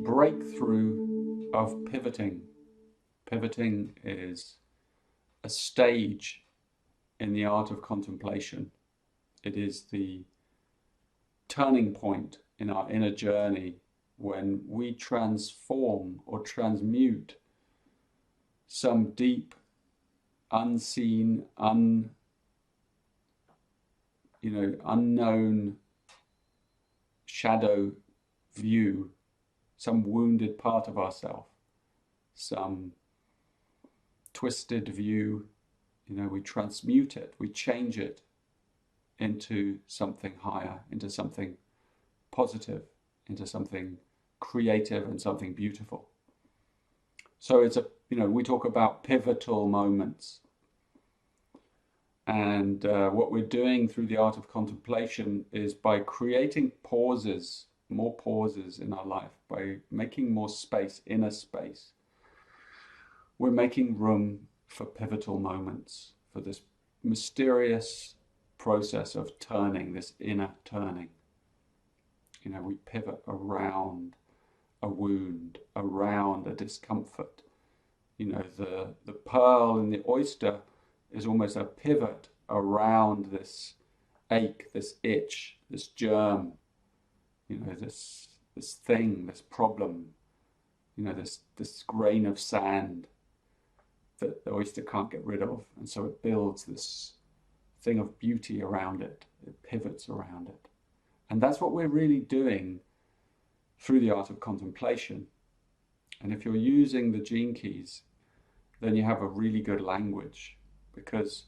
breakthrough of pivoting. Pivoting is a stage in the art of contemplation. It is the turning point in our inner journey when we transform or transmute some deep, unseen, unknown shadow view, some wounded part of ourselves, some twisted view, we transmute it, we change it into something higher, into something positive, into something creative and something beautiful. So it's we talk about pivotal moments. And what we're doing through the art of contemplation is by creating pauses, more pauses in our life, by making more space, inner space. We're making room for pivotal moments, for this mysterious process of turning, this inner turning. We pivot around a wound, around a discomfort. The pearl in the oyster is almost a pivot around this ache, this itch, this germ, this thing, this problem, this grain of sand that the oyster can't get rid of. And so it builds this thing of beauty around it. It pivots around it. And that's what we're really doing through the art of contemplation. And if you're using the gene keys, then you have a really good language, because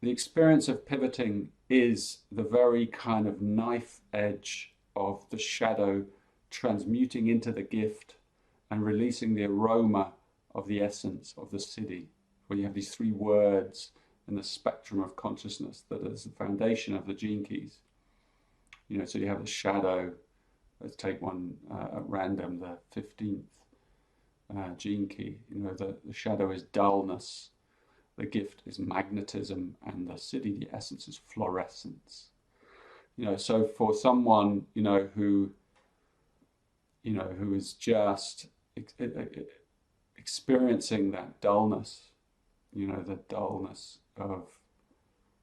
the experience of pivoting is the very kind of knife edge of the shadow transmuting into the gift and releasing the aroma of the essence of the siddhi, where you have these three words in the spectrum of consciousness that is the foundation of the gene keys. So you have the shadow. Let's take one at random, the 15th gene key. The shadow is dullness, the gift is magnetism, and the siddhi, the essence, is fluorescence. So for someone who is just experiencing that dullness, the dullness of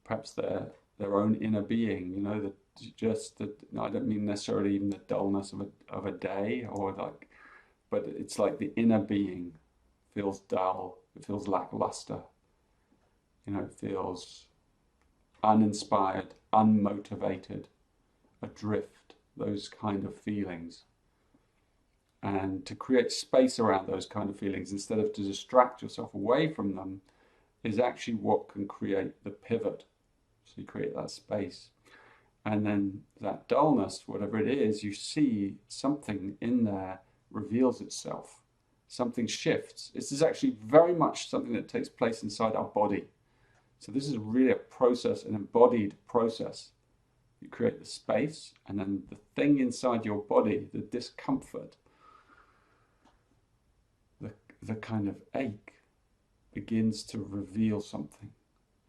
perhaps their own inner being, I don't mean necessarily even the dullness of a day, but it's like the inner being feels dull, it feels lackluster, it feels uninspired, unmotivated, adrift, those kind of feelings. And to create space around those kind of feelings, instead of to distract yourself away from them, is actually what can create the pivot. So you create that space. And then that dullness, whatever it is, you see something in there reveals itself. Something shifts. This is actually very much something that takes place inside our body. So this is really a process, an embodied process. You create the space, and then the thing inside your body, the discomfort, the kind of ache, begins to reveal something,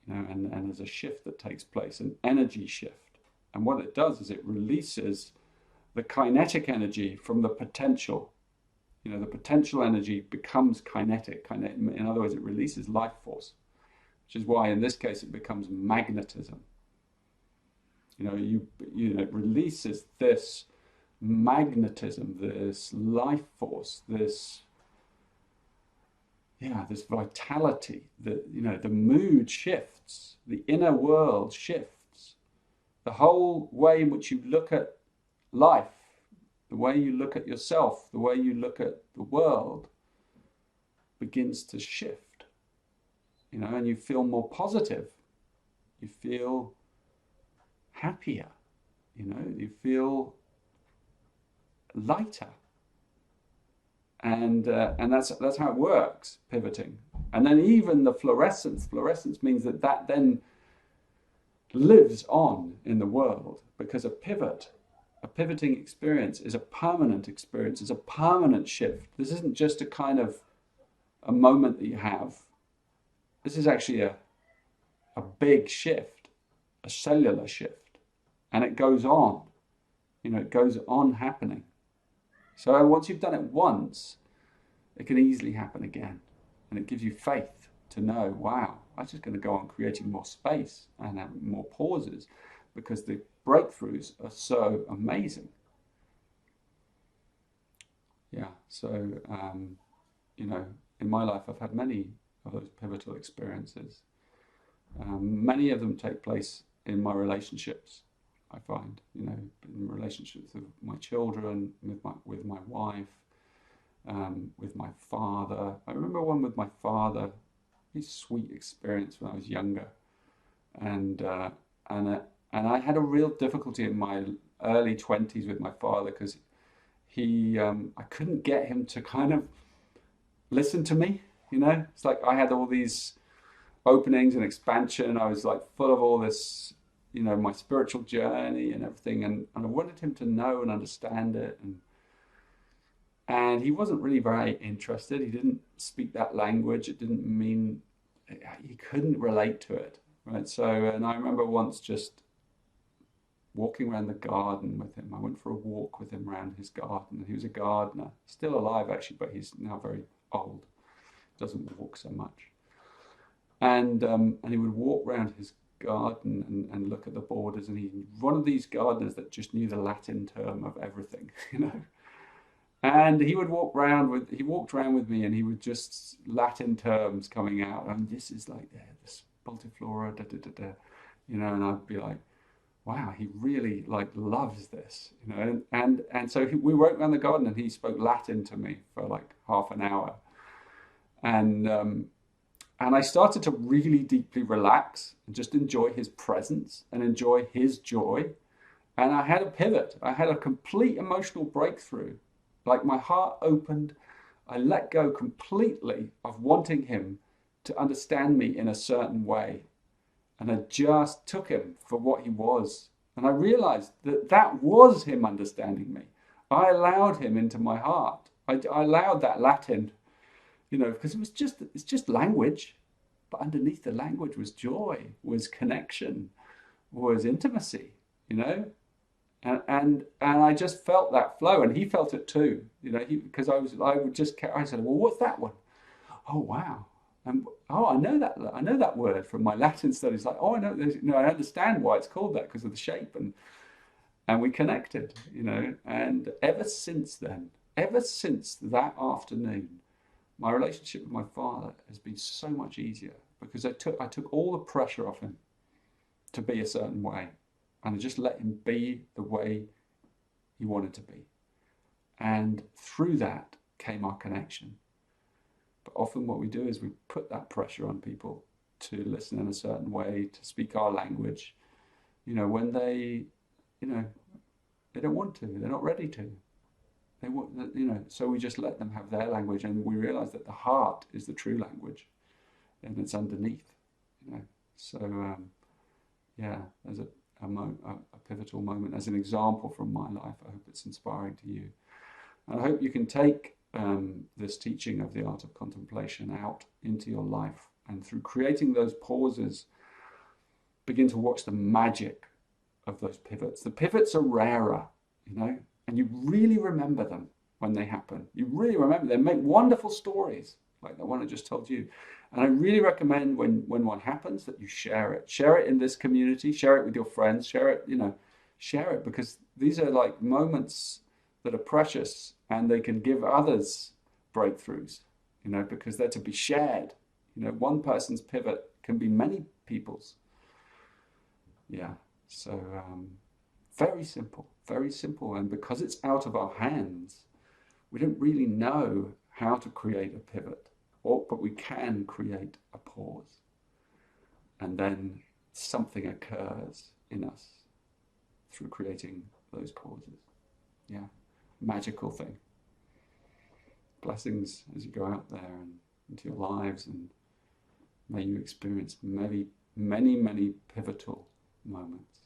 and there's a shift that takes place, an energy shift. And what it does is it releases the kinetic energy from the potential. The potential energy becomes kinetic. In other words, it releases life force, which is why in this case it becomes magnetism. It releases this magnetism, this life force, this vitality. The mood shifts, the inner world shifts. The whole way in which you look at life, the way you look at yourself, the way you look at the world begins to shift. And you feel more positive. You feel happier. You feel lighter. And that's how it works, pivoting. And then even the fluorescence means that then lives on in the world, because a pivoting experience is a permanent experience, it's a permanent shift. This isn't just a kind of a moment that you have. This is actually a big shift, a cellular shift, and it goes on. It goes on happening. So once you've done it once, it can easily happen again. And it gives you faith to know, wow, I'm just going to go on creating more space and have more pauses, because the breakthroughs are so amazing. Yeah, so, in my life, I've had many of those pivotal experiences. Many of them take place in my relationships, I find, in relationships with my children, with my wife, with my father. I remember one with my father, a sweet experience when I was younger. And I had a real difficulty in my early 20s with my father, because I couldn't get him to kind of listen to me, It's like I had all these openings and expansion. I was like full of all this, my spiritual journey and everything. And I wanted him to know and understand it. And he wasn't really very interested. He didn't speak that language. It didn't mean, he couldn't relate to it, right? So, and I remember once just walking around the garden with him. I went for a walk with him around his garden. He was a gardener, still alive actually, but he's now very old. Doesn't walk so much. And he would walk around his garden and look at the borders. And he's one of these gardeners that just knew the Latin term of everything, And he would walked around with me, and he would just Latin terms coming out. And this is like this multiflora, and I'd be like, wow, he really loves this, and so we walked around the garden, and he spoke Latin to me for like half an hour, and I started to really deeply relax and just enjoy his presence and enjoy his joy, and I had a pivot. I had a complete emotional breakthrough. Like my heart opened. I let go completely of wanting him to understand me in a certain way. And I just took him for what he was. And I realized that was him understanding me. I allowed him into my heart. I allowed that Latin, because it's just language. But underneath the language was joy, was connection, was intimacy, And I just felt that flow, and he felt it too, because I said, well, what's that one? Oh, wow. And I know that word from my Latin studies. Like, oh, I know, I understand why it's called that, because of the shape, and we connected, and ever since that afternoon, my relationship with my father has been so much easier, because I took all the pressure off him to be a certain way. And I just let him be the way he wanted to be. And through that came our connection. But often what we do is we put that pressure on people to listen in a certain way, to speak our language, when they don't want to, they're not ready to. They want, so we just let them have their language, and we realize that the heart is the true language, and it's underneath, So, there's a pivotal moment as an example from my life. I hope it's inspiring to you. And I hope you can take this teaching of the art of contemplation out into your life, and through creating those pauses, begin to watch the magic of those pivots. The pivots are rarer, and you really remember them when they happen. You really remember them. They make wonderful stories, like the one I just told you. And I really recommend when one happens that you share it. Share it in this community, share it with your friends, share it, because these are like moments that are precious, and they can give others breakthroughs, because they're to be shared. One person's pivot can be many people's. Yeah, so very simple. And because it's out of our hands, we don't really know how to create a pivot. But we can create a pause, and then something occurs in us through creating those pauses. Yeah, magical thing. Blessings as you go out there and into your lives, and may you experience many, many, many pivotal moments.